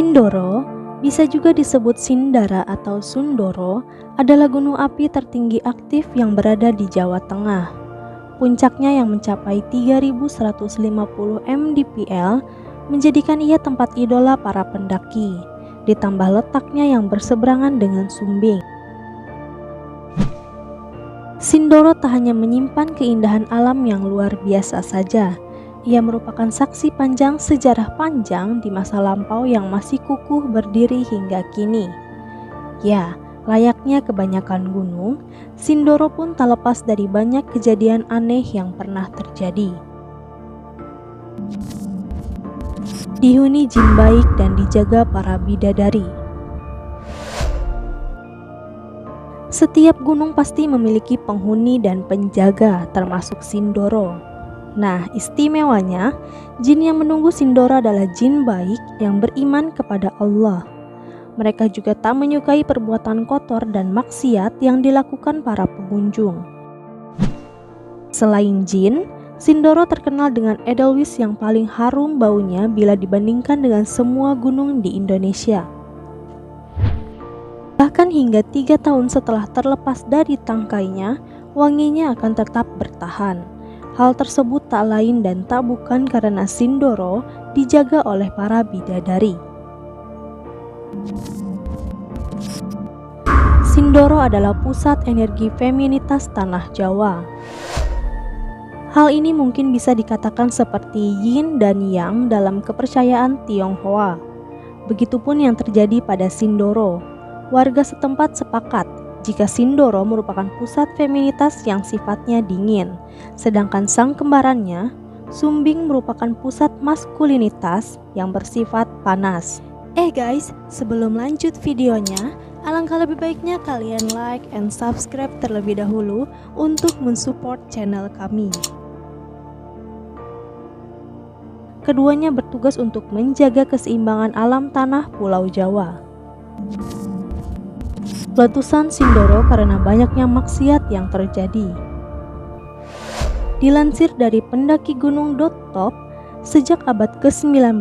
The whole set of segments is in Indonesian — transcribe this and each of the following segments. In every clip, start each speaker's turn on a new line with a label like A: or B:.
A: Sindoro, bisa juga disebut Sindara atau Sundoro, adalah gunung api tertinggi aktif yang berada di Jawa Tengah. Puncaknya yang mencapai 3.150 mdpl menjadikan ia tempat idola para pendaki, ditambah letaknya yang berseberangan dengan Sumbing. Sindoro tak hanya menyimpan keindahan alam yang luar biasa saja, ia merupakan saksi panjang sejarah panjang di masa lampau yang masih kukuh berdiri hingga kini. Ya, layaknya kebanyakan gunung, Sindoro pun tak lepas dari banyak kejadian aneh yang pernah terjadi. Dihuni jin baik dan dijaga para bidadari. Setiap gunung pasti memiliki penghuni dan penjaga, termasuk Sindoro. Nah, istimewanya, jin yang menunggu Sindoro adalah jin baik yang beriman kepada Allah. Mereka juga tak menyukai perbuatan kotor dan maksiat yang dilakukan para pengunjung. Selain jin, Sindoro terkenal dengan edelweiss yang paling harum baunya bila dibandingkan dengan semua gunung di Indonesia. Bahkan hingga 3 tahun setelah terlepas dari tangkainya, wanginya akan tetap bertahan. Hal tersebut tak lain dan tak bukan karena Sindoro dijaga oleh para bidadari. Sindoro adalah pusat energi feminitas tanah Jawa. Hal ini mungkin bisa dikatakan seperti yin dan yang dalam kepercayaan Tionghoa. Begitupun yang terjadi pada Sindoro. Warga setempat sepakat jika Sindoro merupakan pusat feminitas yang sifatnya dingin, sedangkan sang kembarannya, Sumbing, merupakan pusat maskulinitas yang bersifat panas. Guys, sebelum lanjut videonya, alangkah lebih baiknya kalian like and subscribe terlebih dahulu untuk mensupport channel kami. Keduanya bertugas untuk menjaga keseimbangan alam tanah Pulau Jawa. Letusan Sindoro karena banyaknya maksiat yang terjadi. Dilansir dari pendakigunung.top, sejak abad ke-19,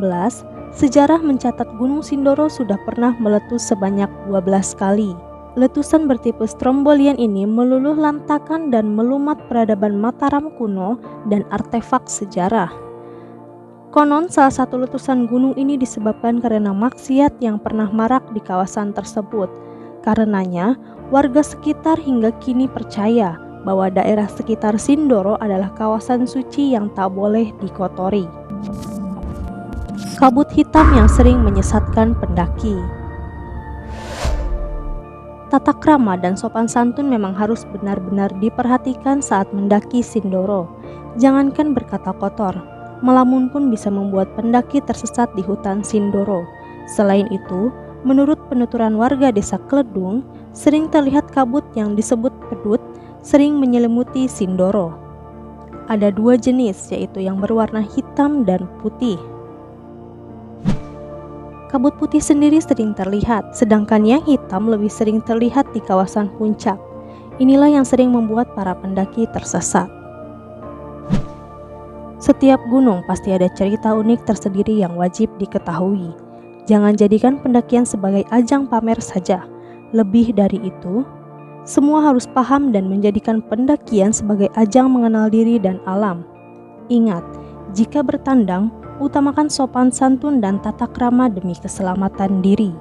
A: sejarah mencatat Gunung Sindoro sudah pernah meletus sebanyak 12 kali. Letusan bertipe strombolian ini meluluh lantakan dan melumat peradaban Mataram kuno dan artefak sejarah. Konon salah satu letusan gunung ini disebabkan karena maksiat yang pernah marak di kawasan tersebut. Karenanya, warga sekitar hingga kini percaya bahwa daerah sekitar Sindoro adalah kawasan suci yang tak boleh dikotori. Kabut hitam yang sering menyesatkan pendaki. Tata krama dan sopan santun memang harus benar-benar diperhatikan saat mendaki Sindoro. Jangankan berkata kotor, melamun pun bisa membuat pendaki tersesat di hutan Sindoro. Selain itu, menurut penuturan warga desa Kledung, sering terlihat kabut yang disebut pedut sering menyelimuti Sindoro. Ada 2 jenis, yaitu yang berwarna hitam dan putih. Kabut putih sendiri sering terlihat, sedangkan yang hitam lebih sering terlihat di kawasan puncak. Inilah yang sering membuat para pendaki tersesat. Setiap gunung pasti ada cerita unik tersendiri yang wajib diketahui. Jangan jadikan pendakian sebagai ajang pamer saja. Lebih dari itu, semua harus paham dan menjadikan pendakian sebagai ajang mengenal diri dan alam. Ingat, jika bertandang, utamakan sopan santun dan tata krama demi keselamatan diri.